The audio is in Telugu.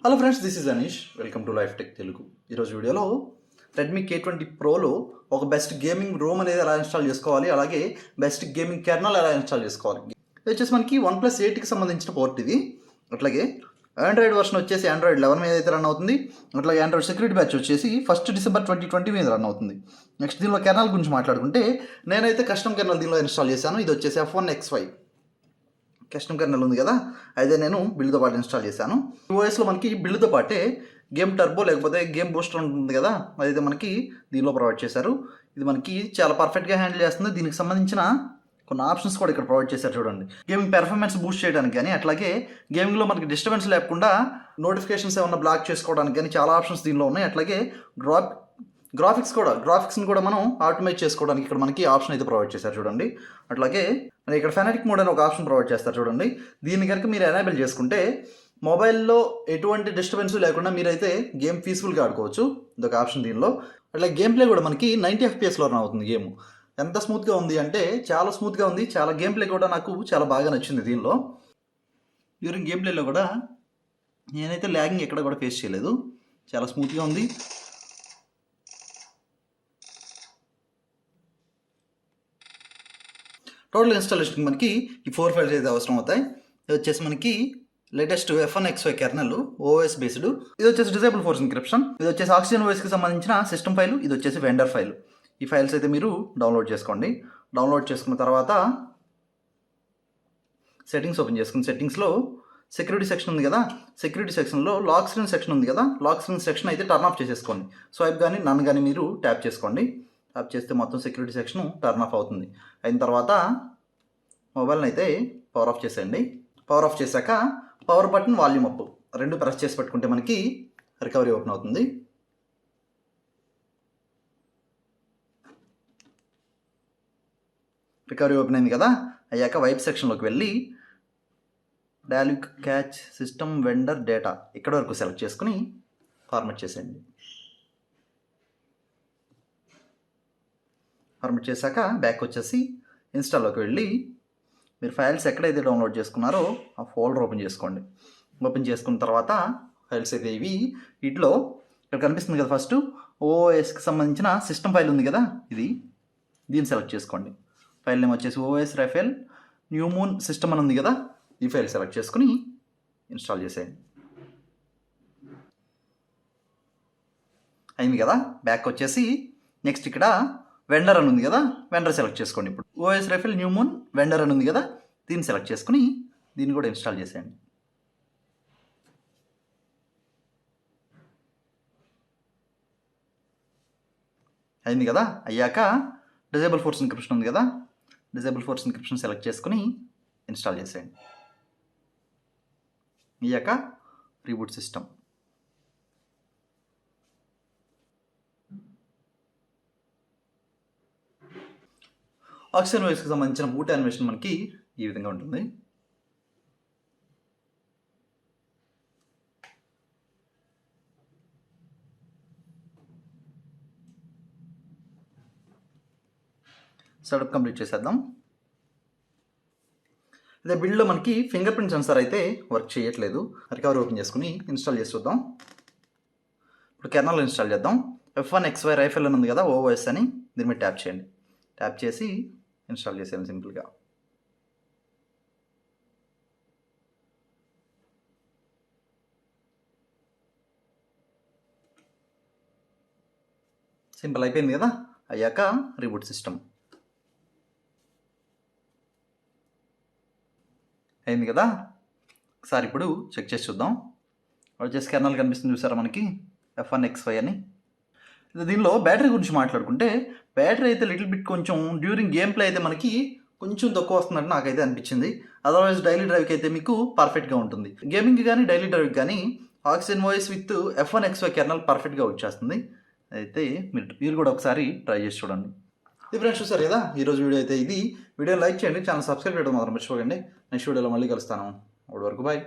Hello friends, this is Anish. Welcome to life tech Telugu. ఈరోజు వీడియోలో రెడ్మీ K20 ప్రోలో ఒక బెస్ట్ గేమింగ్ రోమ్ అనేది ఎలా ఇన్స్టాల్ చేసుకోవాలి, అలాగే బెస్ట్ గేమింగ్ కెర్నల్ ఎలా ఇన్స్టాల్ చేసుకోవాలి. ఇది వచ్చేసి మనకి OnePlus 8కి సంబంధించిన పోర్ట్ ఇది. అట్లాగే ఆండ్రాయిడ్ వర్షన్ వచ్చేసి ఆండ్రాయిడ్ 11 మీద అయితే రన్ అవుతుంది. అట్లాగే ఆండ్రాయిడ్ సెక్యూరిటీ బ్యాచ్ వచ్చేసి 1 డిసెంబర్ 2020 మీద రన్ అవుతుంది. నెక్స్ట్ దీనిలో కెర్నల్ గురించి మాట్లాడుకుంటే నేనైతే కస్టమ్ కెర్నల్ దీనిలో ఇన్స్టాల్ చేశాను. ఇది వచ్చేసి F1XY కస్టమ్ కెర్నల్ ఉంది కదా, అయితే నేను బిల్డ్తో పాటు ఇన్స్టాల్ చేశాను. ఓఎస్లో మనకి బిల్డ్తో పాటే గేమ్ టర్బో లేకపోతే గేమ్ బూస్టర్ ఉంటుంది కదా, అదైతే మనకి దీనిలో ప్రొవైడ్ చేశారు. ఇది మనకి చాలా పర్ఫెక్ట్గా హ్యాండిల్ చేస్తుంది. దీనికి సంబంధించిన కొన్ని ఆప్షన్స్ కూడా ఇక్కడ ప్రొవైడ్ చేశారు చూడండి. గేమింగ్ పెర్ఫార్మెన్స్ బూస్ట్ చేయడానికి కానీ, అట్లాగే గేమింగ్లో మనకి డిస్టర్బెన్స్ లేకుండా నోటిఫికేషన్స్ ఏమన్నా బ్లాక్ చేసుకోవడానికి కానీ చాలా ఆప్షన్స్ దీనిలో ఉన్నాయి. అట్లాగే గ్రాఫిక్స్ని కూడా మనం ఆటోమేట్ చేసుకోవడానికి ఇక్కడ మనకి ఆప్షన్ అయితే ప్రొవైడ్ చేశారు చూడండి. అట్లాగే మరి ఇక్కడ ఫెనాటిక్ మోడ్ అని ఒక ఆప్షన్ ప్రొవైడ్ చేస్తారు చూడండి. దీన్ని కనుక మీరు ఎనేబుల్ చేసుకుంటే మొబైల్లో ఎటువంటి డిస్టర్బెన్స్ లేకుండా మీరైతే గేమ్ పీస్ఫుల్గా ఆడుకోవచ్చు. ఇదొక ఆప్షన్ దీనిలో. అట్లా గేమ్ ప్లే కూడా మనకి 90 FPSలో రన్ అవుతుంది. గేమ్ ఎంత స్మూత్గా ఉంది అంటే చాలా స్మూత్గా ఉంది. చాలా గేమ్ ప్లే కూడా నాకు చాలా బాగా నచ్చింది దీనిలో. డ్యూరింగ్ గేమ్ ప్లేలో కూడా నేనైతే ల్యాగింగ్ ఎక్కడ కూడా ఫేస్ చేయలేదు. చాలా స్మూత్గా ఉంది. టోటల్ ఇన్స్టాలేషన్ మనకి ఈ 4 ఫైల్స్ అయితే అవసరం అవుతాయి. ఇది వచ్చేసి మనకి latest F1XY Kernel OS based. ఇది వచ్చేసి డిజేబుల్ ఫోర్స్ ఎన్క్రిప్షన్. ఇది వచ్చేసి OctaviOSకి సంబంధించిన సిస్టమ్ ఫైల్. ఇది వచ్చేసి వెండర్ ఫైల్. ఈ ఫైల్స్ అయితే మీరు డౌన్లోడ్ చేసుకోండి. డౌన్లోడ్ చేసుకున్న తర్వాత సెట్టింగ్స్ ఓపెన్ చేసుకుని సెట్టింగ్స్లో సెక్యూరిటీ సెక్షన్ ఉంది కదా, సెక్యూరిటీ సెక్షన్లో లాక్ స్క్రీన్ సెక్షన్ ఉంది కదా, లాక్ స్క్రీన్ సెక్షన్ అయితే టర్న్ ఆఫ్ చేసేసుకోండి. స్వైప్ కానీ నన్ను కానీ మీరు ట్యాప్ చేసుకోండి. ట్యాప్ చేస్తే మొత్తం సెక్యూరిటీ సెక్షన్ టర్న్ ఆఫ్ అవుతుంది. అయిన తర్వాత మొబైల్ని అయితే పవర్ ఆఫ్ చేసేయండి. పవర్ ఆఫ్ చేశాక పవర్ బటన్, వాల్యూమ్ అప్ రెండు ప్రెస్ చేసి పెట్టుకుంటే మనకి రికవరీ ఓపెన్ అవుతుంది. రికవరీ ఓపెన్ అయింది కదా, అయ్యాక వైప్ సెక్షన్లోకి వెళ్ళి dialogue catch system vendor data ఇక్కడ వరకు సెలెక్ట్ చేసుకుని ఫార్మాట్ చేసేయండి. ఫార్మాట్ చేశాక బ్యాక్ వచ్చేసి ఇన్స్టాల్లోకి వెళ్ళి మీరు ఫైల్స్ ఎక్కడైతే డౌన్లోడ్ చేసుకున్నారో ఆ ఫోల్డర్ ఓపెన్ చేసుకోండి. ఓపెన్ చేసుకున్న తర్వాత ఫైల్స్ అయితే ఇవి. వీటిలో ఇక్కడ కనిపిస్తుంది కదా, ఫస్ట్ ఓఎస్కి సంబంధించిన సిస్టమ్ ఫైల్ ఉంది కదా, దీన్ని సెలెక్ట్ చేసుకోండి. ఫైల్ నేమ్ వచ్చేసి ఓఎస్ రైఫెల్ న్యూ మూన్ సిస్టమ్ అని ఉంది కదా, ఈ ఫైల్ సెలెక్ట్ చేసుకుని ఇన్స్టాల్ చేసేయండి. అయింది కదా, బ్యాక్ వచ్చేసి నెక్స్ట్ ఇక్కడ వెండర్ అని ఉంది కదా, వెండర్ సెలెక్ట్ చేసుకోండి. ఇప్పుడు ఓఎస్ రైఫెల్ న్యూ మూన్ వెండర్ అని ఉంది కదా, దీన్ని సెలెక్ట్ చేసుకుని దీన్ని కూడా ఇన్స్టాల్ చేసేయండి. అయింది కదా, అయ్యాక డిజేబుల్ ఫోర్స్ ఎన్క్రిప్షన్ ఉంది కదా, డిజేబుల్ ఫోర్స్ ఎన్క్రిప్షన్ సెలెక్ట్ చేసుకుని ఇన్స్టాల్ చేసేయండి. అయ్యాక రీబూట్ సిస్టమ్. OctaviOSకి సంబంధించిన బూట్ యానిమేషన్ మనకి ఈ విధంగా ఉంటుంది. సెటప్ కంప్లీట్ చేసేద్దాం. అదే బిల్డ్లో మనకి ఫింగర్ ప్రింట్ సెన్సార్ అయితే వర్క్ చేయట్లేదు. రికవరీ ఓపెన్ చేసుకుని ఇన్స్టాల్ చేసి చూద్దాం. ఇప్పుడు కెర్నల్ ఇన్స్టాల్ చేద్దాం. F1XY రైఫెల్ అని ఉంది కదా, OS అని, దీని మీద ట్యాప్ చేయండి. ట్యాప్ చేసి ఇన్స్టాల్ చేసాను సింపుల్గా. సింపుల్ అయిపోయింది కదా, అయ్యాక రీబూట్ సిస్టమ్ అయింది కదా. ఒకసారి ఇప్పుడు చెక్ చేసి చూద్దాం. వచ్చేసి కెర్నల్ కనిపిస్తుంది చూసారా మనకి, F1XY అని. దీనిలో బ్యాటరీ గురించి మాట్లాడుకుంటే బ్యాటరీ అయితే లిటిల్ బిట్ కొంచెం డ్యూరింగ్ గేమ్ ప్లే అయితే మనకి కొంచెం తక్కువ వస్తున్నట్టు నాకైతే అనిపించింది. అదర్వైజ్ డైలీ డ్రైవ్కి అయితే మీకు పర్ఫెక్ట్గా ఉంటుంది. గేమింగ్కి కానీ డైలీ డ్రైవ్కి కానీ OctaviOS విత్ F1XY కెర్నల్ పర్ఫెక్ట్గా వచ్చేస్తుంది. అయితే మీరు కూడా ఒకసారి ట్రై చేసి చూడండి. ఇది ఫ్రెండ్స్ చూసారు కదా ఈరోజు వీడియో అయితే ఇది. వీడియో లైక్ చేయండి, ఛానల్ సబ్స్క్రైబ్ చేయడం మాత్రం మర్చిపోకండి. నెక్స్ట్ వీడియోలో మళ్ళీ కలుస్తాను. అప్పటి వరకు బాయ్.